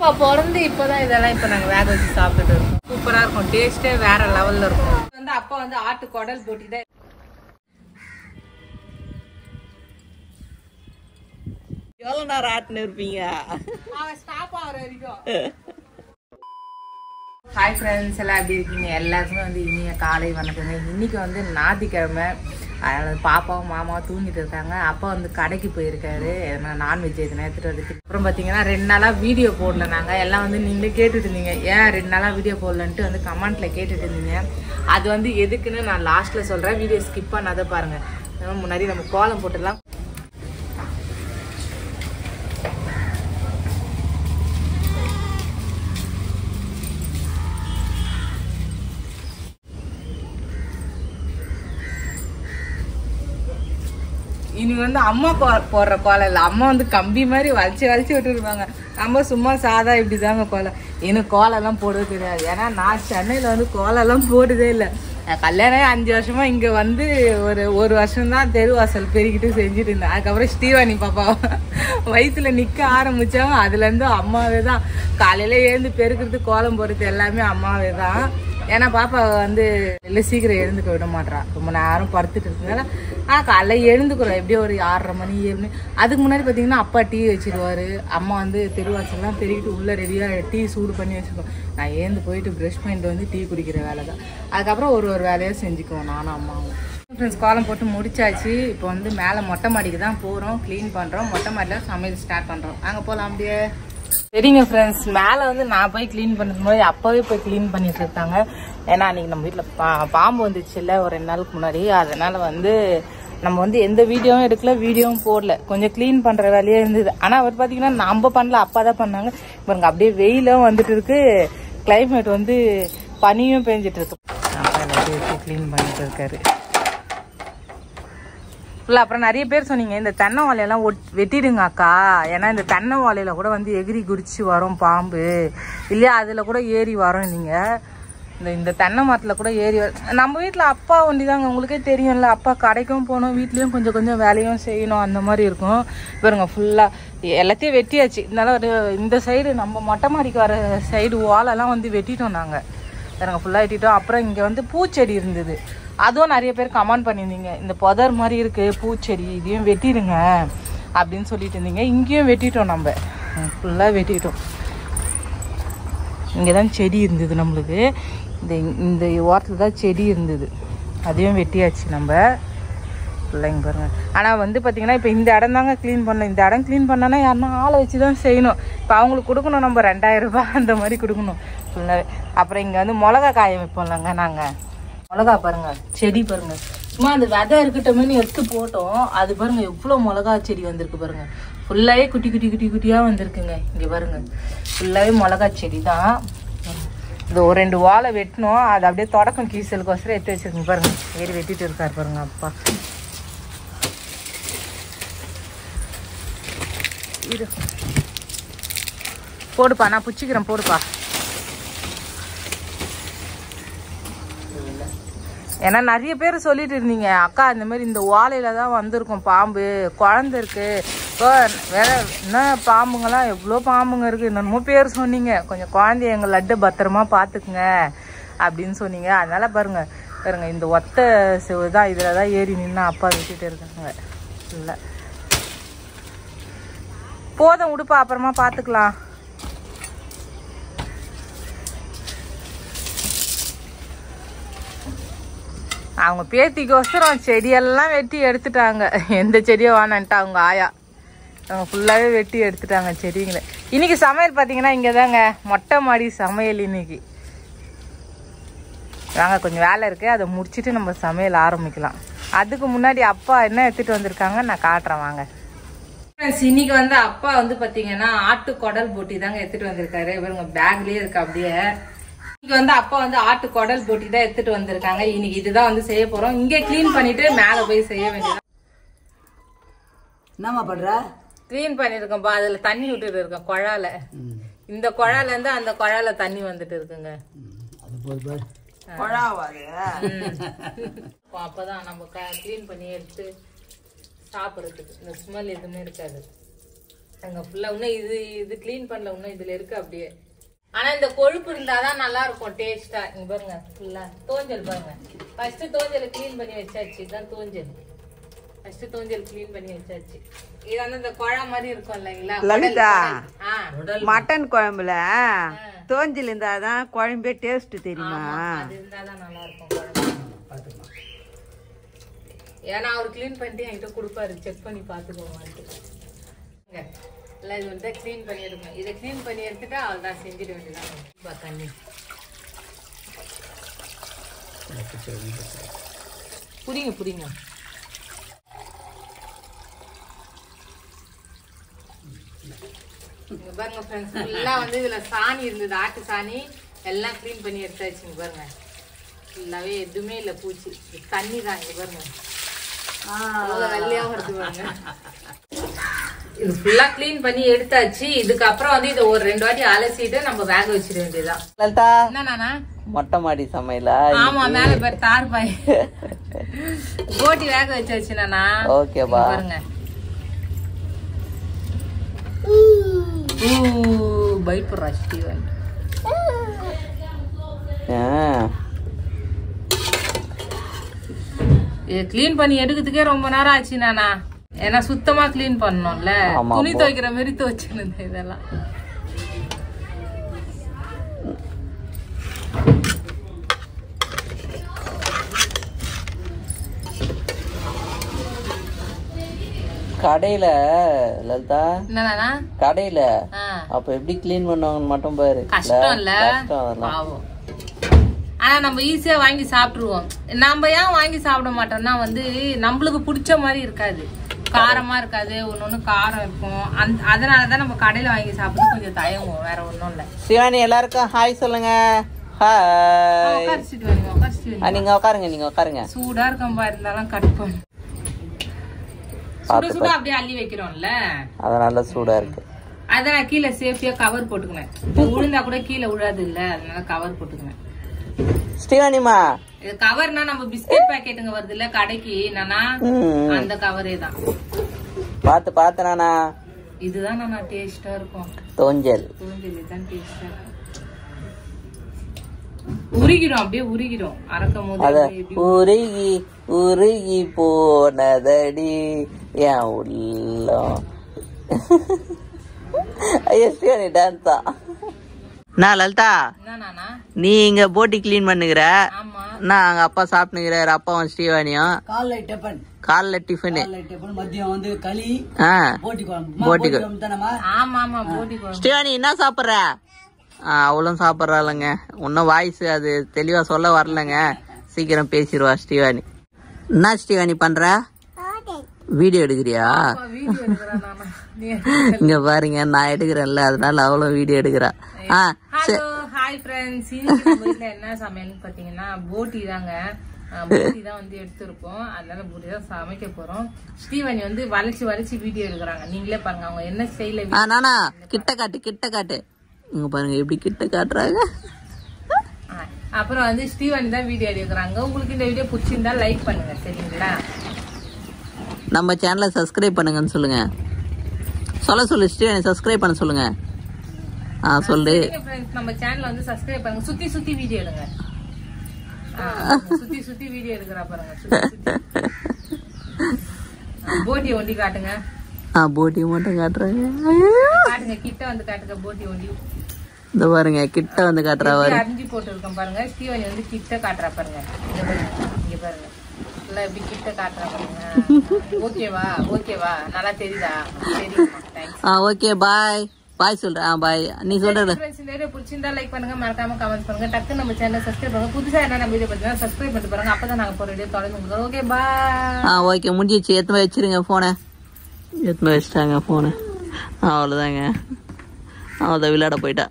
இப்போ பிறந்து இப்போதான் இதெல்லாம் இப்போ நாங்கள் வேக வச்சு சாப்பிட்டுட்டு இருக்கோம். சூப்பராக இருக்கும், டேஸ்ட்டே வேற லெவலில் இருக்கும். வந்து அப்பா வந்து ஆட்டு குடல் போட்டி தான். எவ்வளோ நேரம் ஆட்டுன்னு இருப்பீங்க? ஸ்டாப் ஆகிற வரைக்கும். ஹாய் ஃப்ரெண்ட்ஸ், எல்லாம் எப்படி இருக்கீங்க? எல்லாருக்குமே வந்து இனிய காலை வணக்கங்க. இன்னைக்கு வந்து ஞாயிற்றுக்கிழமை, அதனால பாப்பாவும் மாமாவும் தூங்கிட்டு இருக்காங்க. அப்பா வந்து கடைக்கு போயிருக்காரு, நான்வெஜ் எதுனா எடுத்துகிட்டு வரதுக்கு. அப்புறம் பார்த்தீங்கன்னா 2 நாளாக வீடியோ போடல. நாங்கள் எல்லாம் வந்து நீங்களே கேட்டுட்டு இருந்தீங்க, ஏன் 2 நாளாக வீடியோ போடலன்ட்டு வந்து கமெண்ட்டில் கேட்டுட்டு இருந்தீங்க. அது வந்து எதுக்குன்னு நான் லாஸ்ட்டில் சொல்கிறேன், வீடியோ ஸ்கிப் பண்ணாத பாருங்கள். முன்னாடி நம்ம கோலம் போட்டுடலாம். இன்னைக்கு வந்து அம்மா போடுற கோலம் இல்லை, அம்மா வந்து கம்பி மாதிரி வளைச்சி விட்டுருப்பாங்க. நம்ம சும்மா சாதா இப்படி தாங்க கோலம். எனக்கு கோலம்லாம் போடவே தெரியாது. ஏன்னா நான் சென்னையில் வந்து கோலம்லாம் போடுதே இல்லை. கல்யாணம் 5 வருஷமா இங்கே வந்து ஒரு வருஷம்தான் தெருவாசல் பெருக்கிட்டு செஞ்சுட்டு இருந்தேன். அதுக்கப்புறம் ஸ்ரீவாணி பாப்பா வயிற்றுல நிற்க ஆரம்பித்தாங்க. அதுலேருந்து அம்மாவே தான் காலையில் எழுந்து பெருக்கிறது, கோலம் போடுறது எல்லாமே அம்மாவே தான். ஏன்னா பாப்பா வந்து இல்லை சீக்கிரம் எழுந்துக்க விட மாட்டான், ரொம்ப நேரம் படுத்துட்டு இருக்கனால காலைல எழுந்துக்கிறோம் எப்படியோ ஒரு 6:30 மணி 7 மணி. அதுக்கு முன்னாடி பார்த்தீங்கன்னா அப்பா டீ வச்சிருவாரு. அம்மா வந்து தெருவாசல்லாம் பெருகிட்டு உள்ளே ரெடியாக டீ சூடு பண்ணி வச்சுருக்கோம். நான் எழுந்து போயிட்டு ப்ரஷ் பண்ணிட்டு வந்து டீ குடிக்கிற வேலை தான். அதுக்கப்புறம் ஒரு வேலையாக செஞ்சுக்குவோம் நானும் அம்மாவும். ஃப்ரெண்ட்ஸ், கோலம் போட்டு முடிச்சாச்சு. இப்போ வந்து மேலே மொட்டை மாடிக்கு தான் போகிறோம், க்ளீன் பண்ணுறோம். மொட்டை மாடியில் சமையல் ஸ்டார்ட் பண்ணுறோம். அங்கே போகலாம் அப்படியே. சரிங்க ஃப்ரெண்ட்ஸ், மேலே வந்து நான் போய் க்ளீன் பண்ணுறது மாதிரி அப்போவே போய் க்ளீன் பண்ணிட்டு இருக்காங்க. ஏன்னா அன்றைக்கி நம்ம வீட்டில் பாம்பு வந்துச்சு இல்லை ஒரு 2 நாளுக்கு முன்னாடி. அதனால் வந்து நம்ம வந்து எந்த வீடியோவும் எடுக்கல, வீடியோவும் போடல. கொஞ்சம் க்ளீன் பண்ணுற வேலையே இருந்தது. ஆனால் அவர் பார்த்தீங்கன்னா நம்ம பண்ணல, அப்பா தான் பண்ணாங்க. பாருங்க அப்படியே வெயிலும் வந்துட்டு இருக்கு, கிளைமேட் வந்து பனியும் பெஞ்சிட்டு இருக்கு. அப்பா எல்லாத்தையும் வச்சு க்ளீன் பண்ணிட்டு இருக்காரு. அப்புறம் நிறைய பேர் சொன்னீங்க இந்த தென்னை வாழையெல்லாம் வெட்டிடுங்க அக்கா, ஏன்னா இந்த தென்னை வாழையில கூட வந்து எகிரி குடிச்சு வரும் பாம்பு இல்லையா, அதில் கூட ஏறி வரும். நீங்கள் இந்த தென்னை மரத்தில் கூட ஏறி நம்ம வீட்டில் அப்பா ஒண்டிதாங்க, உங்களுக்கே தெரியும்ல. அப்பா கடைக்கும் போகணும், வீட்லேயும் கொஞ்சம் வேலையும் செய்யணும், அந்த மாதிரி இருக்கும். பாருங்க ஃபுல்லாக எல்லாத்தையும் வெட்டியாச்சு. இதனால இந்த சைடு நம்ம மொட்டை மாடிக்கு வர சைடு வாழெல்லாம் வந்து வெட்டிட்டோம் நாங்கள். பாருங்க ஃபுல்லாக வெட்டிட்டோம். அப்புறம் இங்கே வந்து பூச்செடி இருந்தது, அதுவும் நிறைய பேர் கமெண்ட் பண்ணியிருந்தீங்க, இந்த புதர் மாதிரி இருக்குது பூச்செடி, இதையும் வெட்டிடுங்க அப்படின்னு சொல்லிட்டு இருந்தீங்க. இங்கேயும் வெட்டிட்டோம், நம்ம ஃபுல்லாக வெட்டிட்டோம். இங்கே தான் செடி இருந்தது நம்மளுக்கு, இந்த ஓரத்தில் தான் செடி இருந்தது, அதையும் வெட்டியாச்சு நம்ம ஃபுல்லாக. இங்கே பாருங்க. ஆனால் வந்து பார்த்திங்கன்னா இப்போ இந்த இடம் தாங்க க்ளீன் பண்ணணும். இந்த இடம் க்ளீன் பண்ணோன்னா யாருன்னா ஆளை வச்சு தான் செய்யணும். இப்போ அவங்களுக்கு கொடுக்கணும் நம்ம 2000 ரூபாய் அந்த மாதிரி கொடுக்கணும் ஃபுல்லாகவே. அப்புறம் இங்கே வந்து மிளகா காய வைப்போம்லங்க நாங்கள். மிளகா பாருங்க, செடி பாருங்க, சும்மா அந்த விதை இருக்கட்டும்னு எடுத்து போட்டோம். அது பாருங்க எவ்வளோ மிளகா செடி வந்திருக்கு பாருங்க. ஃபுல்லாகவே குட்டியாக வந்திருக்குங்க. இங்கே பாருங்க ஃபுல்லாகவே மிளகா செடி தான். இது ஒரு 2 வாழை வெட்டினோம், அது அப்படியே தொடக்கம் கீசலுக்கோசரம் எடுத்து வச்சிருக்கோங்க. பாருங்க ஏறி வெட்டிட்டு இருக்காரு பாருங்க அப்பா. இது போடுப்பா, நான் பிடிச்சிக்கிறேன், போடுப்பா. ஏன்னா நிறைய பேர் சொல்லிட்டு இருந்தீங்க, அக்கா இந்த மாதிரி இந்த ஓலையில தான் வந்திருக்கும் பாம்பு, குழந்தை இருக்கு, வேற என்ன பாம்புங்கெல்லாம் எவ்வளோ பாம்புங்க இருக்கு, என்னமோ பேர் சொன்னீங்க. கொஞ்சம் குழந்தைய எங்கள் லட்டு பத்திரமா பார்த்துக்குங்க அப்படின்னு சொன்னீங்க. அதனால பாருங்க இந்த ஒத்த செவு தான், இதில் தான் ஏறி நின்று அப்பா விட்டுட்டு இருக்காங்க. இல்லை போதும் விடுப்பா, அப்புறமா பார்த்துக்கலாம். அவங்க பேத்திக்கோசரம் செடியெல்லாம் வெட்டி எடுத்துட்டாங்க. எந்த செடியோ வேணான்ட்டு அவங்க ஆயா அவங்க ஃபுல்லாகவே வெட்டி எடுத்துட்டாங்க செடிங்களை. இன்னைக்கு சமையல் பார்த்தீங்கன்னா இங்கே தாங்க மொட்டை மாடி சமையல் இன்னைக்கு. வாங்க கொஞ்சம் வேலை இருக்குது, அதை முடிச்சுட்டு நம்ம சமையல் ஆரம்பிக்கலாம். அதுக்கு முன்னாடி அப்பா என்ன எடுத்துகிட்டு வந்திருக்காங்க நான் காட்டுறேன் வாங்க. இன்னைக்கு வந்து அப்பா வந்து பார்த்தீங்கன்னா ஆட்டு குடல் போட்டி தாங்க எடுத்துகிட்டு வந்திருக்காரு. இவங்க பேக்லேயே இருக்கு அப்படியே. இன்னைக்கு வந்து அப்பா வந்து ஆட்டு குடல் போட்டி தான் எடுத்துட்டு வந்திருக்காங்க. இன்னைக்கு இதுதான் வந்து செய்ய போறோம். இங்கே கிளீன் பண்ணிட்டு மேலே போய் செய்ய வேண்டியது. என்னம்மா பண்ற? கிளீன் பண்ணிருக்கோம்பா, அதுல தண்ணி விட்டுட்டு இருக்கோம் குழால. இந்த குழால இருந்து அந்த குழால தண்ணி வந்துட்டு இருக்குங்க. அப்பதான் நம்ம கிளீன் பண்ணி எடுத்து சாப்பிடுறதுக்கு இந்த ஸ்மெல் எதுவுமே இருக்காது. அங்க ஃபுல்லா இன்னும் இது க்ளீன் பண்ணல, இன்னும் இதுல இருக்கு அப்படியே. ஆனா இந்த கொழுப்பு இருந்தாதான் நல்லா இருக்கும் டேஸ்டா. இங்க பாருங்க ஃபுல்லா தோஞ்சல் பாருங்க. ஃபர்ஸ்ட் தோஞ்சலை க்ளீன் பண்ணி வச்சாச்சு. இதுதான் தோஞ்சல். ஃபர்ஸ்ட் தோஞ்சல் க்ளீன் பண்ணி வச்சாச்சு. இது வந்து இந்த குழா மாதிரி இருக்கும் இல்லைங்களா லலிதா, மட்டன் குழம்புல தோஞ்சல் இருந்தாதான் குழம்பே டேஸ்ட் தெரியுமா? அது இருந்தாதான் நல்லா இருக்கும் குழம்பு. ஏன்னா அவர் க்ளீன் பண்ணிட்டு என்கிட்ட கொடுப்பாரு, செக் பண்ணி பாத்துக்கோங்க. இது வந்து க்ளீன் பண்ணி எடுக்கணும். இதை க்ளீன் பண்ணி எடுத்துட்டு அவள் தான் செஞ்சிட வேண்டியதான். தண்ணி புரியுங்க புரியுங்க. இங்க பாருங்க ஃப்ரெண்ட்ஸ், ஃபுல்லா வந்து இதுல சாணி இருந்தது, ஆட்டு சாணி எல்லாம் க்ளீன் பண்ணி எடுத்தாச்சுங்க. பாருங்க ஃபுல்லாவே எதுவுமே இல்லை, பூச்சி தண்ணி தான். இங்க பாருங்க வெள்ளையா வருது பாருங்க. இது ஃபுல்லா க்ளீன் பண்ணி எடுத்தாச்சு. இதுக்கப்புறம் வந்து இதை ஒரு 2 வாட்டி அலசிட்டு நம்ம வேக வச்சிட வேண்டியதுதான். என்னன்னா மொட்டை மாடி சமையலா? ஆமா, மேல பேர் தார் பாய் போட்டி வேக வச்சாச்சு நானா. ஓகேவா? பாருங்க பைட் போடுறா ஸ்டீவன். இது கிளீன் பண்ணி எடுக்கிறதுக்கே ரொம்ப நேரம் ஆச்சு நானா. ஏன்னா சுத்தமா கிளீன் பண்ணணும்ல, துணி துவைக்கிற மாதிரி துவைச்சிருந்தேன் இதெல்லாம். கடையில லலிதா, என்னன்னா கடையில அப்ப எப்படி கிளீன் பண்ணுவாங்கன்னு மட்டும் பாரு. கஷ்டம் இல்ல, பாவம். ஆனா நம்ம ஈஸியா வாங்கி சாப்பிட்டுருவோம். நம்ம ஏன் வாங்கி சாப்பிட மாட்டோம்னா வந்து நம்மளுக்கு பிடிச்ச மாதிரி இருக்காது, காரமா இருக்காது, ஒன்னொன்னு காரம் இருக்கும். அதனாலதான் நம்ம கடையில வாங்கி சாப்பிட்டு கொஞ்சம் தயங்குவோம், வேற ஒண்ணும் இல்ல. சிவானி எல்லாருக்கும் ஹாய் சொல்லுங்க. ஹாய். நீங்க உட்காருங்க, நீங்க உட்காருங்க. சூடா இருக்கம்பா, இருந்தாலும் கட் பண்ணு. சுட சுட அப்படியே அள்ளி வைக்கிறோம்ல, அதனால சூடா இருக்கு. அதான் நான் கீழே சேஃப்டியா கவர் போட்டுக்குவேன். விழுந்தா கூட கீழே விழாது இல்ல, அதனால கவர் போட்டுக்குவேன். ஸ்ரீவானிமா, இது கவர்னா நம்ம பிஸ்கட் பாக்கெட்டுங்க வருது இல்ல கடைக்கு நானா, அந்த கவரே தான். பாத்து பாத்து நானா. இதுதான் நானா டேஸ்டா இருக்கும். தோஞ்சல் தான் டேஸ்டா இருக்கும். உருகிடும், அப்படியே உருகிடும் அரைக்கும் போது. உருகி உருகி போனதடி என் உள்ளம். ஸ்ரீவானி டான்ஸா? நான் லலிதா, நீ இங்க போட்டி கிளீன் பண்ணுகிற, நான் அங்க அப்பா சாப்பிட்டுக்கிறாரு, அப்பாவும் ஸ்ரீவானியும். காலைல டிஃபன், மதியம் வந்து களி, போட்டி ஸ்ரீவானி என்ன சாப்பிடுற? அவளும் சாப்பிட்றாளுங்க. இன்னும் வாய்ஸ் அது தெளிவா சொல்ல வரலங்க, சீக்கிரம் பேசிடுவா ஸ்ரீவானி. என்ன ஸ்ரீவானி பண்ற? வீடியோ எடுக்கிறியா? இங்க பாருங்க, நான் எடுக்கிறேன்ல, அதனால அவளும் வீடியோ எடுக்கிறா. ஹாய் ஃப்ரெண்ட்ஸ், இன்னைக்கு நம்ம வீட்ல என்ன சமையல்னு பாத்தீங்கன்னா போட்டி தாங்க. போட்டி தான் வந்து எடுத்திருக்கோம், அதனால போட்டி தான் சமைக்க போறோம். ஸ்ரீவானி வந்து வளைச்சு வளைச்சு வீடியோ எடுக்கிறாங்க, நீங்களே பாருங்க அவங்க என்ன ஸ்டைல. நானா கிட்ட காட்டு, கிட்ட காட்டு. இங்க பாருங்க எப்படி கிட்ட காட்டுறாங்க. அப்புறம் வந்து ஸ்ரீவானி தான் வீடியோ எடுக்கிறாங்க. உங்களுக்கு இந்த வீடியோ பிடிச்சிருந்தா லைக் பண்ணுங்க, சரிங்களா? நம்ம சேனலை சப்ஸ்கிரைப் பண்ணுங்கன்னு சொல்லுங்க. சொல்லு ஸ்ரீவானி, சப்ஸ்கிரைப் பண்ண சொல்லுங்க. சொல்லு. நம்ம சேனலை வந்து சப்ஸ்கிரைப் பண்ணுங்க. சுத்தி சுத்தி வீடியோ எடுங்க, சுத்தி சுத்தி வீடியோ எடுக்கிறா பாருங்க. போட்டி ஒண்டி காட்டுங்க. போட்டி மட்டும் காட்டுறாங்க, காட்டுங்க. கிட்ட வந்து காட்டுங்க போட்டி ஒண்டி. இந்த பாருங்க கிட்ட வந்து காட்டுறா, அரிஞ்சு போட்டு இருக்கோம் பாருங்க. ஸ்ரீவானி வந்து கிட்ட காட்டுறா பாருங்க. இங்க பாருங்க எப்படி கிட்ட காட்டுறா பாருங்க. ஓகேவா? ஓகேவா? நல்லா தெரியுதா? தெரியுமா? ஓகே, பாய் பாய் சொல்றேன். பாய். நீ சொல்ற இந்த வீடியோ பிடிச்சிருந்தா லைக் பண்ணுங்க, மறக்காம கமெண்ட் பண்ணுங்க. டக்கு நம்ம சேனலை சப்ஸ்கிரைப் பண்ணுங்க. புதுசா என்ன நம்ம வீடியோ பார்த்தீங்கன்னா சப்ஸ்கிரைப் பண்ணிட்டு பாருங்க, அப்பதான் நாங்க போற வீடியோ தொடர்ந்து உங்களுக்கு. Okay bye. ஓகே, முடிஞ்சிச்சு. எத்தனை வச்சிருங்க போனை. எத்தனை வச்சுட்டாங்க போனை. அவ்வளவுதாங்க, அவதான் விளையாட போயிட்டா.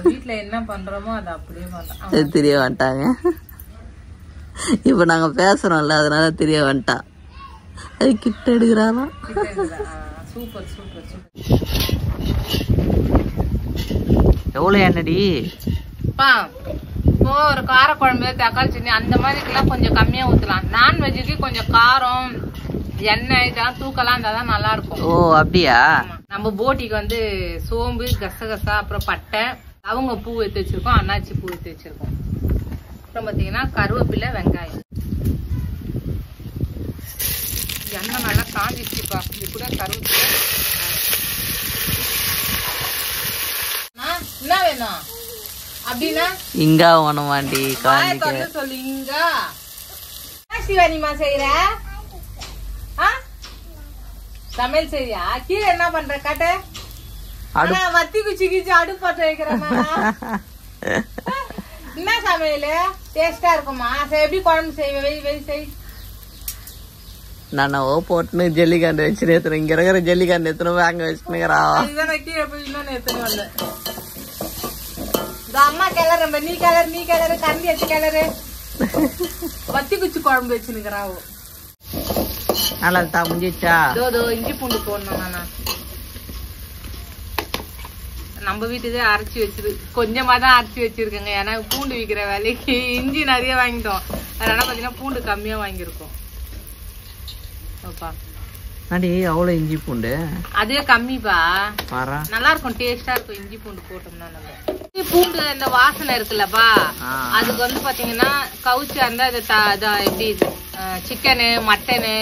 வீட்டுல என்ன பண்றோமோ அதை அப்படியே பண்றோம். தெரிய வந்துட்டாங்க. இப்ப நாங்க பேசுறோம்ல, அதனால தெரிய வந்துட்டா. அது கிட்ட எடுக்கிறாராம். Super super super. எவ்வளவு என்னடி இப்போ ஒரு கார குழம்பு தக்காளி சட்னி அந்த மாதிரிக்கெல்லாம் கொஞ்சம் கம்மியா ஊத்தலாம். நான்வெஜ்ஜுக்கு கொஞ்சம் காரம் எண்ணெய் இதெல்லாம் தூக்கலாம் இருந்தாதான் நல்லா இருக்கும். ஓ அப்படியா? நம்ம போட்டிக்கு வந்து சோம்பு கசகசா அப்புறம் பட்டை அவங்க பூ எடுத்து வச்சிருக்கோம், அன்னாச்சி பூ எடுத்து வச்சிருக்கோம். அப்புறம் பாத்தீங்கன்னா கருவேப்பிலை வெங்காயம். எண்ணெய் நல்லா காஞ்சிச்சுப்பா. இது கூட கருவேப்பிலை என்ன வேணும் அப்படின்னா இங்க ஒண்ணுமாண்டி சொல்லு. இங்க சிவானிமா செய்யற சமையல் செய்யா? கீழே என்ன பண்ற காட்டு? வத்தி குச்சி கிச்சி அடுப்பட்ட வைக்கிறேன். என்ன சமையல் டேஸ்டா இருக்குமா? எப்படி குழம்பு செய்வேன்? வெய் வெய் செய். நான் போட்டுன்னு ஜல்லிக்காண்டு வச்சு நேத்துறேன். இங்க இருக்கிற ஜல்லிக்காண்டு எத்தனை அங்க வச்சுக்கிறா. கீழே போய் இன்னொன்னு எத்தனை வரல. இந்த அம்மா கிளறு, நீ கிளறு நீ கிளறு கண்டி வச்சு கிளறு. வத்தி குச்சி குழம்பு வச்சுருக்கிறாவோ. நல்லா தா முடிஞ்சிச்சா? இதோ இஞ்சி பூண்டு போடணும். நானா நம்ம வீட்டுதே அரைச்சி வச்சிரு, கொஞ்சமா தான் அரைச்சி வச்சிருக்கேங்க. ஏன்னா பூண்டு விற்கிற வேலைக்கு இஞ்சி நிறைய வாங்கிட்டோம். அதனால பாத்தீங்கன்னா பூண்டு கம்மியா வாங்கியிருக்கோம். அடி அவ்வளவு இஞ்சி பூண்டு அதுவே கம்மிப்பா. நல்லா இருக்கும், டேஸ்டா இருக்கும் இஞ்சி பூண்டு போட்டோம்னா. நம்ம பூண்டு இந்த வாசனை இருக்குல்லப்பா, அதுக்கு வந்து பாத்தீங்கன்னா கவுச்சு அந்த எப்படி சிக்கனு மட்டனு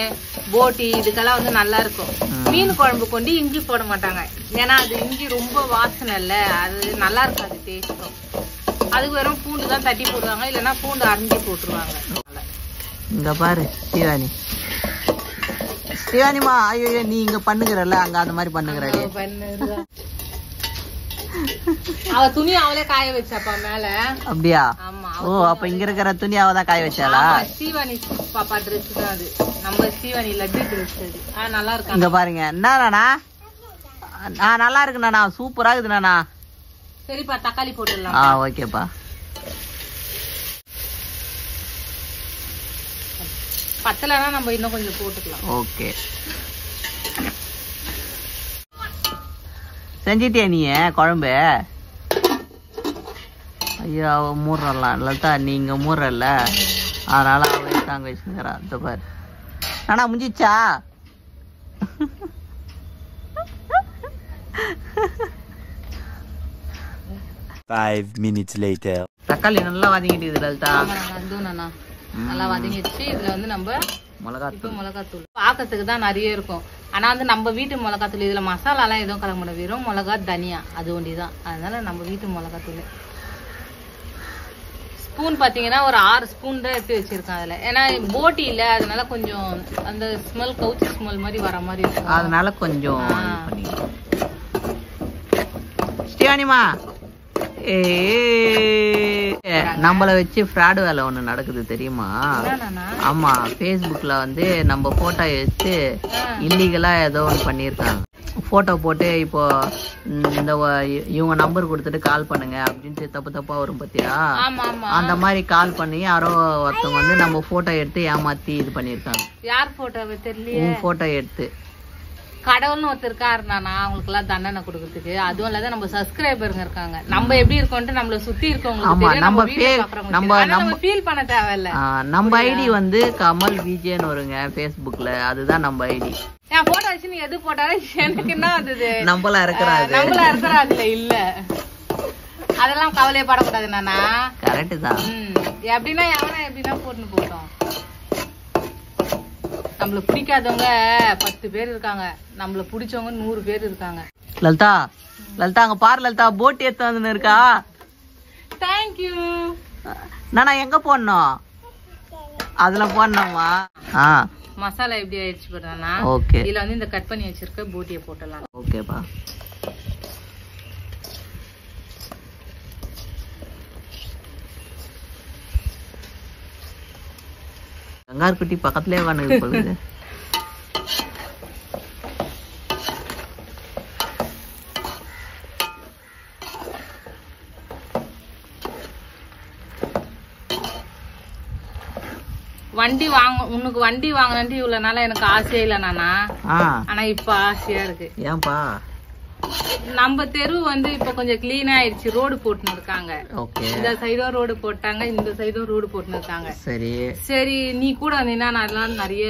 போட்டி இதுக்கெல்லாம் வந்து நல்லா இருக்கும். மீன் குழம்பு கொண்டு இஞ்சி போட மாட்டாங்க, ஏன்னா அது இஞ்சி ரொம்ப வாசனை இல்ல, அது நல்லா இருக்கும், அது டேஸ்டும். அதுக்கு வெறும் பூண்டு தான் தட்டி போடுவாங்க, இல்லைன்னா பூண்டு அரைஞ்சி போட்டுருவாங்க. இங்க பாரு சிவானி, சிவானிமா ஐயோ நீ இங்க பண்ணுகிறல்ல, அங்க அந்த மாதிரி பண்ணுகிறாடி. அவ துணி அவளே காய வச்சாப்பா மேல. அப்படியா? ஆமா. ஓ அப்ப இங்க இருக்கிற துணி அவதான் காய வச்சாளா? சீவானி பாப்பா ட்ரெஸ் தான் அது, நம்ம சீவானி லட்டு ட்ரெஸ் அது. நல்லா இருக்கு. இங்க பாருங்க என்னண்ணா, நல்லா இருக்குண்ணா, சூப்பரா இருக்குதுண்ணா. சரிப்பா தக்காளி போட்டுடலாம். ஓகேப்பா. பத்தலன்னா நம்ம இன்னும் கொஞ்சம் போட்டுக்கலாம். ஓகே. செஞ்சிட்டியா நீ குழம்பு? ஐயா அவ மூடுறலாம் லதா, நீங்க மூடுறல, அதனால அவ தாங்க வச்சுக்கிறா. இந்த பாரு ஆனா முடிஞ்சிச்சா? தக்காளி நல்லா வதங்கிட்டு லலிதா. நல்லா வதங்கிடுச்சு. இதுல வந்து நம்ம மிளகாத்தூள் பாக்கிறதுக்கு தான் நிறைய இருக்கும், ஆனா வந்து நம்ம வீட்டு மிளகாத்தூள். இதுல மசாலா எல்லாம் எதுவும் கலக்க முடியாது, வெறும் மிளகா தனியா அது ஒண்டிதான். அதனால நம்ம வீட்டு மிளகாத்தூள் ஸ்பூன் பாத்தீங்கன்னா ஒரு 6 ஸ்பூன் தான் எடுத்து வச்சிருக்கேன் அதுல. ஏன்னா போட்டி இல்ல, அதனால கொஞ்சம் அந்த ஸ்மெல் கவுச்சி ஸ்மெல் மாதிரி வர மாதிரி இருக்கும், அதனால கொஞ்சம் ஸ்ரீவானிமா நம்மள வச்சு ஃப்ராட் வேலை ஒண்ணு நடக்குது தெரியுமா? ஆமா, Facebookல வந்து நம்ம போட்டோ எடுத்து இல்லீகலா ஏதோ ஒண்ணு பண்ணிருக்காங்க. போட்டோ போட்டு இப்போ இந்த இவங்க நம்பர் கொடுத்துட்டு கால் பண்ணுங்க அப்படின்ட்டு தப்பா வரும் பத்தியா? அந்த மாதிரி கால் பண்ணி யாரோ ஒருத்தவங்க வந்து நம்ம போட்டோ எடுத்து ஏமாத்தி இது பண்ணிருக்காங்க. யார் போட்டோ தெரியல, உன் போட்டோ எடுத்து கடவுள்னு ஒருத்தர் இருக்காரு, அவங்களுக்கு எல்லாம் தண்டனை கொடுக்கறதுக்கு. அதுவும் இல்லாத நம்ம சப்ஸ்கிரைபருங்க இருக்காங்க, நம்ம எப்படி இருக்கோம்ட்டு நம்மள சுத்தி இருக்கவங்களுக்கு நம்ம ஃபீல் பண்ண தேவையில்ல. நம்ம ஐடி வந்து கமல் விஜயன்னு வருங்க Facebookல, அதுதான் நம்ம ஐடி. என் போட்டோ வச்சு நீ எது போட்டாலும் எனக்கு என்ன வந்தது? நம்மளா இருக்கிறாதுல இல்ல, அதெல்லாம் கவலையே படக்கூடாது. நானா கரெக்ட் தான். எப்படின்னா எவனா எப்படின்னா போட்டுன்னு போட்டோம். நம்மள பிடிக்காதவங்க 10 பேர் இருக்காங்க, நம்மள பிடிச்சவங்க 100 பேர் இருக்காங்க. லலிதா அங்க பாரு லலிதா, போட் ஏத்து வந்து இருக்கா. தேங்க்யூ. நானா எங்க போடணும்? அதுல போடணுமா? மசாலா எப்படி ஆயிடுச்சு போடுறேன்னா, இதுல வந்து இந்த கட் பண்ணி வச்சிருக்க போட்டியை போட்டலாம். ஓகேப்பா. கங்கார்குட்டி பக்கத்துலயே உட்காந்து போகுது. உனக்கு வண்டி வாங்கணும்னு இவ்வளவு நாளா எனக்கு ஆசையே இல்ல நானா, ஆனா இப்ப ஆசையா இருக்கு. ஏன்பா? நம்ம தெரு வந்து இப்ப கொஞ்சம் கிளீனா ஆயிடுச்சு, ரோடு போட்டுன்னு இருக்காங்க. இந்த சைடும் ரோடு போட்டாங்க, இந்த சைடும் ரோடு போட்டுன்னு இருக்காங்க. சரி சரி, நீ கூட வந்தீங்கன்னா நல்லா நிறைய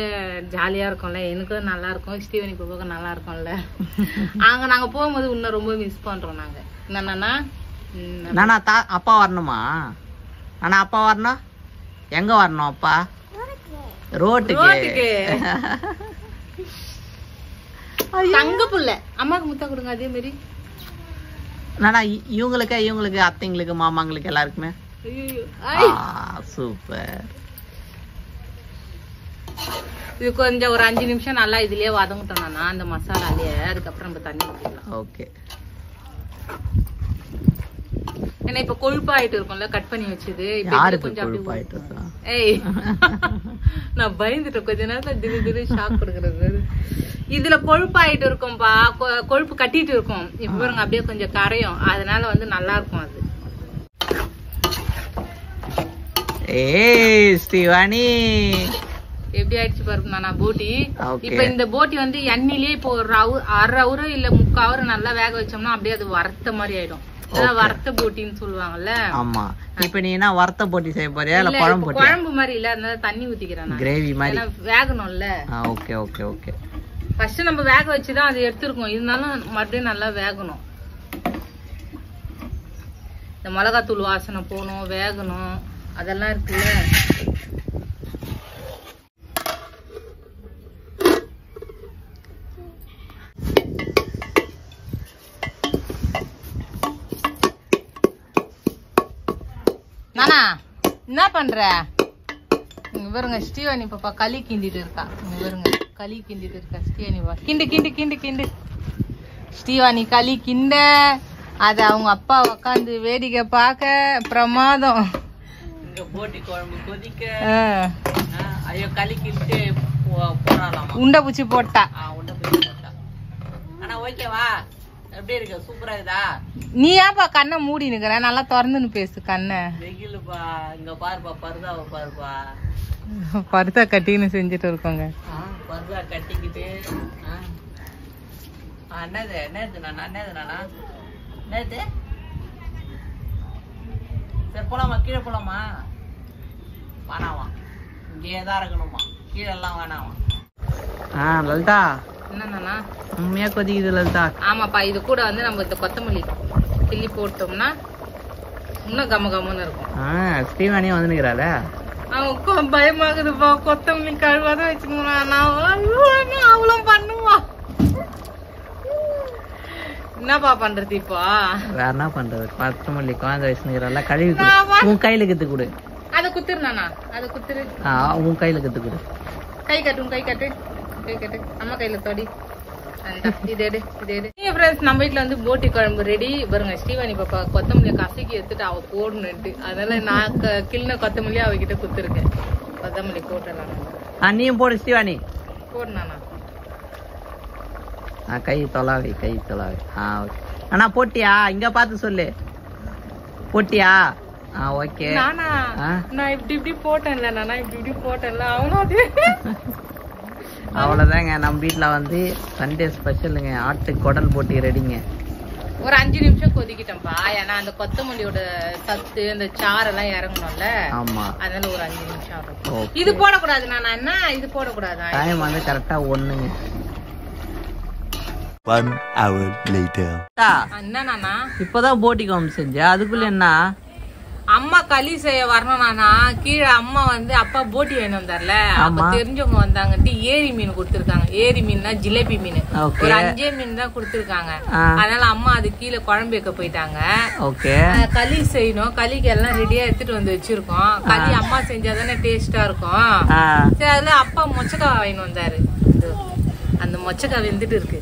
ஜாலியா இருக்கும்ல, எனக்கும் நல்லா இருக்கும், ஸ்டீவனி பாப்பாவுக்கும் நல்லா இருக்கும்ல. அங்க நாங்க போகும்போது இன்னும் ரொம்ப மிஸ் பண்றோம் நாங்க. என்னன்னா நானா அப்பா வரணுமா? ஆனா அப்பா வரணும், எங்க வரணும் அப்பா? ரோட்டுக்கு. தங்க புள்ள அம்மாக்கு முத்தம் கொடுங்க. அதே மாதிரி நானா இவங்களுக்கு அத்தைங்களுக்கு மாமாங்களுக்கு எல்லாருக்குமே. சூப்பர். இது கொஞ்சம் ஒரு 5 நிமிஷம் நல்லா இதுலயே வதங்கிட்டோம்னா அந்த மசாலாலயே, அதுக்கப்புறம் நம்ம தண்ணி ஊத்திடலாம். ஓகே. ஏன்னா இப்ப கொழுப்பாயிட்டு இருக்கும்ல, கட் பண்ணி வச்சது. ஏய் நான் பயந்துட்டேன் கொஞ்ச நேரத்துல, திடீர்னு ஷாக் கொடுக்கறது. இதுல கொழுப்பாயிட்டு இருக்கும்பா, கொழுப்பு கட்டிட்டு இருக்கும். இப்ப பாருங்க அப்படியே கொஞ்சம் கரையும், அதனால வந்து நல்லா இருக்கும் அது. ஏய் ஸ்டீவானி எப்படி ஆயிடுச்சு பாருங்க நானா போட்டி. இப்ப இந்த போட்டி வந்து எண்ணெயிலேயே இப்போ ஒரு 1/2 hour இல்ல 3/4 hour நல்லா வேக வச்சோம்னா அப்படியே அது வறுத்த மாதிரி ஆயிடும். வறுத்த போட்டின்னு சொல்லுவாங்கல்ல. ஆமா. இப்ப நீ என்ன வறுத்த போட்டி செய்ய போறியா இல்ல குழம்பு போட்டியா? குழம்பு மாதிரி இல்ல, அதனால தண்ணி ஊத்திக்கிறேன் நான். கிரேவி மாதிரி. வேகணும்ல. Okay okay okay. ஃபர்ஸ்ட் நம்ம வேக வச்சுதான் அது எடுத்துருக்கோம், இருந்தாலும் மறுபடியும் நல்லா வேகணும். இந்த மிளகாத்தூள் வாசனை போகணும், வேகணும், அதெல்லாம் இருக்குல்ல. நானா என்ன பண்ற? இங்க பாருங்க ஸ்டீவானி பாப்பா களி கிண்டிட்டு இருக்கா. இங்க பாருங்க களி கிண்டிட்டு இருக்கா ஸ்டீவானி பாப்பா. கிண்டு கிண்டு கிண்டு கிண்டு. ஸ்டீவானி களி கிண்ட, அத அவங்க அப்பா உக்காந்து வேடிக்கை பார்க்க பிரமாதம். இங்க போட்டி குழம்பு கொதிக்க. ஐயோ களி கிண்டு போடலாமா? உண்டை பூச்சி போட்டா. உண்டை பூச்சி போட்டா. ஆனா ஓகேவா? எப்படி இருக்கு? சூப்பரா இருக்குதா? நீ ஏன்பா கண்ணை மூடி நிக்கிற? நல்லா திறந்துன்னு பேசு கண்ணை. வெயிலுப்பா. இங்க பாருப்பா, பருதாவை பாருப்பா. பருதா கட்டின்னு செஞ்சுட்டு இருக்கோங்க. பருதா கட்டிக்கிட்டு. என்னது நானா என்னது? சரி போலாமா? கீழே போலாமா? வேணாமா, இங்கேதான் இருக்கணுமா? கீழே எல்லாம் வேணாமா? லலிதா என்னன்னா உண்மையா கொதிக்குது லலிதா. ஆமாப்பா, இது கூட வந்து நம்ம இந்த கொத்தமல்லி கிள்ளி போட்டோம்னா இன்னும் கம கமன்னு இருக்கும். ஸ்ரீவாணியா வந்து நிக்கிறாள, அவன் பயமாகுதுப்பா. கொத்தமல்லி கழுவாத வச்சுக்கணும், அவ்வளவு பண்ணுவா. என்னப்பா பண்றது இப்போ? வேற என்ன பண்றது? கொத்தமல்லி குழந்தை வச்சுக்கிறாள், கழுவி உன் கையில கத்து கொடு. அதை குத்துருண்ணா, அதை குத்துரு. உன் கையில கத்து கொடு. கை கட்டு, கை கட்டு, கை கட்டு. அம்மா கையில தொடி. நம்ம வீட்டுல வந்து போட்டி குழம்பு ரெடி. பாருங்க ஸ்ரீவாணி பாப்பா கொத்தமல்லியை கசக்கி எடுத்துட்டு அவ போடணுட்டு, அதனால நான் கிள்ன கொத்தமல்லியை அவகிட்ட குத்துருக்கேன். கொத்தமல்லி போட்டலாம். நீயும் போடு ஸ்ரீவாணி. போடுனா கை தொலாவி, கை தொலாவி. அண்ணா போட்டியா? இங்க பாத்து சொல்லு, போட்டியா? ஓகே. நானா நான் இப்படி இப்படி போட்டேன்ல, நானா இப்படி இப்படி போட்டேன்ல, அவனும் அவ்வளவுதாங்க. நம்ம வீட்டுல வந்து சண்டே ஸ்பெஷலுங்க, ஆட்டு குடல் போட்டி ரெடிங்க. ஒரு 5 நிமிஷம் கொதிக்கிட்டோம்ப்பா, ஏன்னா அந்த கொத்தமல்லியோட சத்து அந்த சாரெல்லாம் இறங்கணும்ல. ஆமா, அதனால ஒரு 5 நிமிஷம் ஆகும். இது போடக்கூடாது நானா, என்ன இது போடக்கூடாது? டைம் வந்து கரெக்டா 1ங்க. 1 hour later. என்னன்னா இப்பதான் போட்டி குழம்பு செஞ்சேன், அதுக்குள்ள என்ன அம்மா களி செய்ய வரணும். நானா கீழே அம்மா வந்து அப்பா போட்டி வேணும் வந்தார்ல, அப்ப தெரிஞ்சவங்க வந்தாங்கட்டு ஏரி மீன் கொடுத்துருக்காங்க. ஏரி மீன்னா ஜிலேபி மீன், ஒரு 5 மீன் தான் கொடுத்துருக்காங்க. அதனால அம்மா அது கீழே குழம்பு வைக்க போயிட்டாங்க. களி செய்யணும், களிக்கு எல்லாம் ரெடியா எடுத்துட்டு வந்து வச்சிருக்கோம். களி அம்மா செஞ்சாதானே டேஸ்டா இருக்கும். சரி, அதுல அப்பா மொச்சக்காய் வாங்கிட்டு வந்தாரு. அந்த மொச்சக்காய் வெந்துட்டு இருக்கு,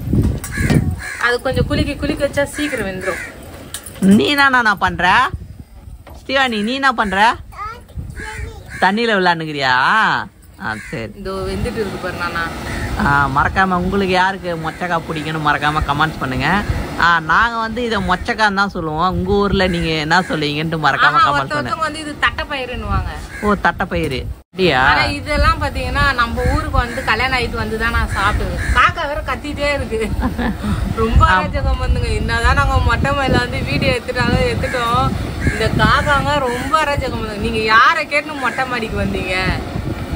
அது கொஞ்சம் குலுக்கி வச்சா சீக்கிரம் வெந்துடும். நீ நான் பண்ற ஸ்ரீவாணி, நீ என்ன பண்ற? தண்ணியில விளையாண்டுக்கிறியா? சரி, இதோ வெந்துட்டு இருக்கு பாரு. நானா மறக்காம உங்களுக்கு யாருக்கு மொச்சக்காய் பிடிக்கணும் மறக்காம கமெண்ட்ஸ் பண்ணுங்க. நாங்க வந்து இதை மொச்சக்கான்னு தான் சொல்லுவோம், உங்க ஊர்ல நீங்க என்ன சொல்லுவீங்கன்னு மறக்காம கமெண்ட் பண்ணுங்க. வந்து இது தட்டைப்பயிறுன்னுவாங்க. ஓ, தட்டைப்பயிறு. ஆனா இதெல்லாம் பாத்தீங்கன்னா நம்ம ஊருக்கு வந்து கல்யாணம் ஆயிட்டு வந்துதான் நான் சாப்பிடுவேன். காக்கா வேற கத்திட்டே இருக்கு. ரொம்ப அராஜகம் வந்துங்க. என்னதான் நாங்க மொட்டை மேல வந்து வீடியோ எடுத்துட்டோம். இந்த காக்காங்க ரொம்ப அராஜகம் பண்ணுங்க. நீங்க யாரை கேட்டு மொட்டை மாடிக்கு வந்தீங்க?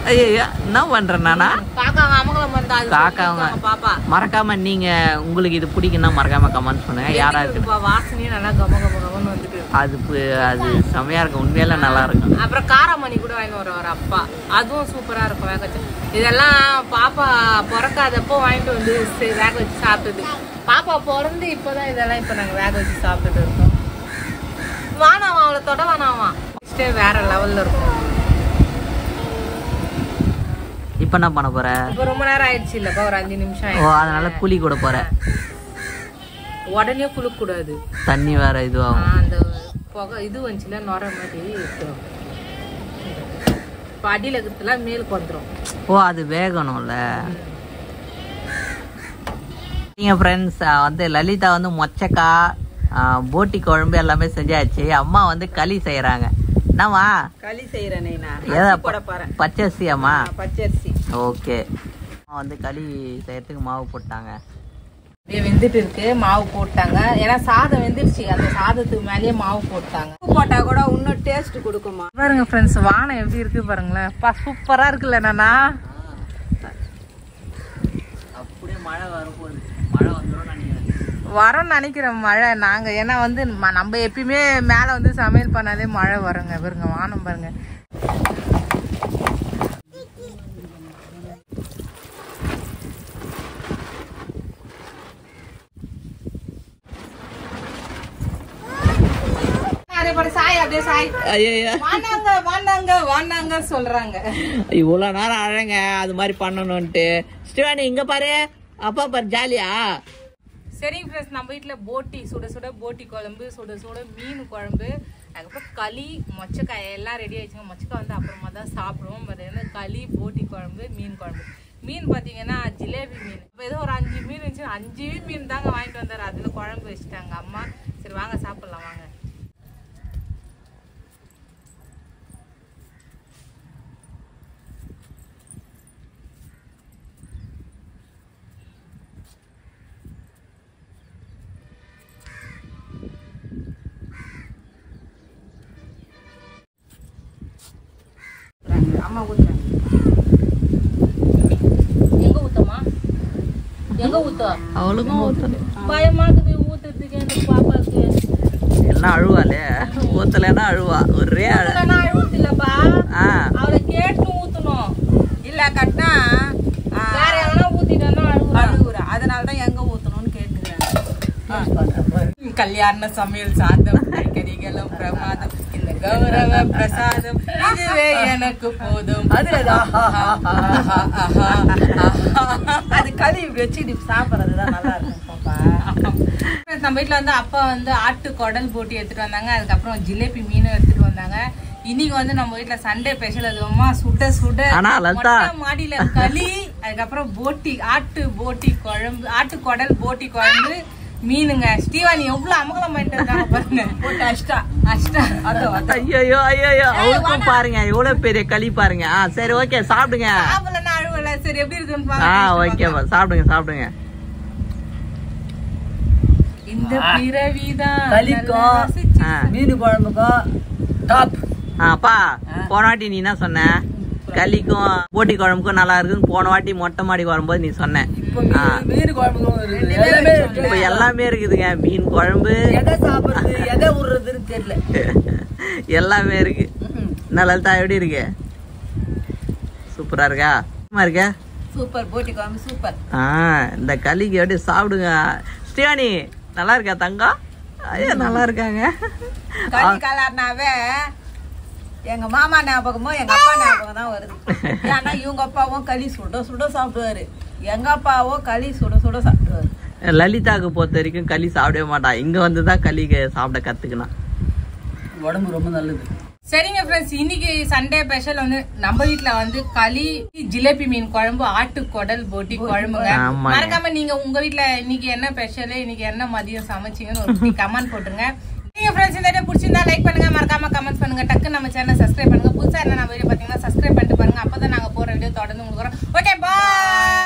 ஐயா என்ன பண்றேன் நானா? காக்காங்க அமங்கலம் வந்தா காக்காங்க பாப்பா மறக்காம நீங்க உங்களுக்கு இது பிடிக்குன்னா மறக்காம கமெண்ட் பண்ணுங்க. யாரா இருக்கு வாசனையும் நல்லா கமகமகம்னு வந்துட்டு அது செமையா இருக்கும். உண்மையில நல்லா இருக்கும். அப்புறம் காரமணி கூட வாங்கிட்டு வருவார் அப்பா. அதுவும் சூப்பரா இருக்கும் வேக வச்சு. இதெல்லாம் பாப்பா பிறக்காதப்போ வாங்கிட்டு வந்து வேக வச்சு சாப்பிட்டது. பாப்பா பிறந்து இப்பதான் இதெல்லாம் இப்ப நாங்க வேக வச்சு சாப்பிட்டுட்டு இருக்கோம். வானாவா அவளை தொட வானாவா வேற லெவல்ல இருக்கும். இப்ப என்ன பண்ண போற? இப்ப ரொம்ப நேரம் ஆயிடுச்சு இல்லப்பா, ஒரு 5 நிமிஷம். ஓ அதனால குழி கூட போற. உடனே குளிக்க கூடாது, தண்ணி வேற இதுவாகும். அந்த புகை இது வந்துச்சுல நுர மாதிரி அடியில இருக்கிறதுலாம் மேலுக்கு வந்துடும். ஓ அது வேகணும்ல. நீங்க ஃப்ரெண்ட்ஸ் வந்து லலிதா வந்து மொச்சக்காய் போட்டி குழம்பு எல்லாமே செஞ்சாச்சு. அம்மா வந்து களி செய்யறாங்க. என்னம்மா களி செய்யறேனே பச்சரிசியாம்மா? பச்சரிசி. ஓகே. வந்து களி செய்யறதுக்கு மாவு போட்டாங்க. வெந்துட்டு இருக்கு, மாவு போட்டாங்க. ஏன்னா சாதம் வெந்துருச்சு, அந்த சாதத்துக்கு மேலேயே மாவு போட்டாங்க. போட்டா கூட இன்னும் டேஸ்ட் கொடுக்குமா பாருங்க ஃப்ரெண்ட்ஸ், வானம் எப்படி இருக்கு பாருங்களேன். சூப்பரா இருக்குல்ல நானா? அப்படியே மழை வரப்போகுது. மழை வந்துடும் நினைக்கிறேன். வரோம்னு நினைக்கிறேன் மழை. நாங்க ஏன்னா வந்து நம்ம எப்பயுமே மேல வந்து சமையல் பண்ணாலே மழை வருங்க. பாருங்க வானம் பாருங்க. சொல்றாங்க இவ்வளவு நேரம் அழங்க அது மாதிரி பண்ணணும்ட்டு. ஸ்ரீவாணி இங்க பாரு, அப்பா பாரு ஜாலியா. சரிங்க ஃப்ரெண்ட்ஸ், நம்ம வீட்டில் போட்டி சுட சுட போட்டி குழம்பு, சுட சுட மீன் குழம்பு, அதுக்கப்புறம் களி, மொச்சக்காய் எல்லாம் ரெடி ஆயிடுச்சுங்க. மொச்சக்காய் வந்து அப்புறமா தான் சாப்பிடுவோம். பார்த்தீங்கன்னா களி, போட்டி குழம்பு, மீன் குழம்பு. மீன் பார்த்தீங்கன்னா ஜிலேபி மீன். இப்போ ஏதோ ஒரு 5 மீன் இருந்துச்சு, 5 மீன் தாங்க வாங்கிட்டு வந்தார். அதில் குழம்பு வச்சுட்டாங்க அம்மா. சரி வாங்க சாப்பிட்லாம் வாங்க. அம்மா ஊத்துறாங்க. எங்க ஊத்தமா? எங்க ஊத்த? அவளுக்கும் ஊத்தல. பயமாக்குது ஊத்துறதுக்கு எனக்கு பாப்பாக்கு. எல்லாம் அழுவாலே, ஊத்தலைன்னா அழுவா. ஒரே அழுவுத்தில்லப்பா. அவளை கேட்டு ஊத்தணும். இல்ல கட்டினா வேற எவனா ஊத்திட்டானா அழுகுறா. அதனாலதான் எங்க ஊத்தணும்னு கேட்டுக்கிறேன். கல்யாண சமையல் சாதம் கறிகளும் பிரமாதம், இந்த கௌரவ பிரசாதம் இதுவே எனக்கு போதும். அது களி வச்சு சாப்பிடறதுதான் நல்லா இருக்கும். நம்ம வீட்டுல வந்து அப்பா வந்து ஆட்டு குடல் போட்டி எடுத்துட்டு வந்தாங்க. அதுக்கப்புறம் ஜிலேபி மீனும் எடுத்துட்டு வந்தாங்க. இன்னைக்கு வந்து நம்ம வீட்டுல சண்டே ஸ்பெஷல். அதுவுமா சுட சுட மாடியில களி, அதுக்கப்புறம் போட்டி, ஆட்டு போட்டி குழம்பு, ஆட்டு குடல் போட்டி குழம்பு, மீனுங்க. ஸ்ரீவாணி எவ்வளவு அமங்கலம் பண்ணிட்டு இருக்காங்க பாருங்க. போட்டு அஷ்டா ஐயோ அவளுக்கும் பாருங்க எவ்வளவு பெரிய களி பாருங்க. சரி ஓகே சாப்பிடுங்க. அழுவல. சரி எப்படி இருக்குன்னு ஓகேவா, சாப்பிடுங்க. இந்த பிறவிதான் களிக்கும் மீன் குழம்புக்கும் டாப். அப்பா போன வாட்டி நீ என்ன சொன்ன? களிக்கும் போட்டி குழம்புக்கும் நல்லா இருக்குன்னு போன வாட்டி மொட்டை மாடி வரும்போது நீ சொன்ன. மீன் குழம்புக்கும் இப்ப எல்லாமே இருக்குதுங்க. மீன் குழம்பு எதை சாப்பிடுறது எதை விடுறதுன்னு தெரியல. எல்லாமே இருக்கு. லலிதா எப்படி இருக்கு? சூப்பரா இருக்கா? இருக்க சூப்பர். போட்டி குழம்பு சூப்பர். இந்த களிக்கு எப்படி சாப்பிடுங்க. ஸ்ரீவாணி நல்லா இருக்கா தங்கம்? ஐயா நல்லா இருக்காங்க. களி கலர்னாவே எங்க மாமா ஞாபகமோ எங்க அப்பா ஞாபகம் தான் வருது. ஏன்னா இவங்க அப்பாவும் களி சுட சுட சாப்பிடுவாரு, எங்க அப்பாவும் களி சுட சுட சாப்பிடுவாரு. லலிதாவுக்கு பொறுத்த வரைக்கும் களி சாப்பிடவே மாட்டா. இங்க வந்துதான் களி சாப்பிட கத்துக்கணும். உடம்பு ரொம்ப நல்லது. சரிங்க ஃப்ரெண்ட்ஸ், இன்னைக்கு சண்டே ஸ்பெஷல் வந்து நம்ம வீட்டுல வந்து களி, ஜிலேபி மீன் குழம்பு, ஆட்டு குடல் போட்டி குழம்புங்க. மறக்காம நீங்க உங்க வீட்டுல இன்னைக்கு என்ன ஸ்பெஷல், இன்னைக்கு என்ன மதியம் சமைச்சீங்கன்னு ஒரு கமெண்ட் போட்டுருங்க. நீங்க ஃப்ரெண்ட்ஸ் இந்த வீடியோ பிடிச்சிருந்தா லைக் பண்ணுங்க, மறக்காம கமெண்ட் பண்ணுங்க, டக்கு நம்ம சேனல் சப்ஸ்கிரைப் பண்ணுங்க. புதுசா என்ன வீடியோ பாத்தீங்கன்னா சப்ஸ்கிரைப் பண்ணிட்டு பாருங்க. அப்பதான் நாங்க போற வீடியோ தொடர்ந்து உங்களுக்கு வரும். Okay bye.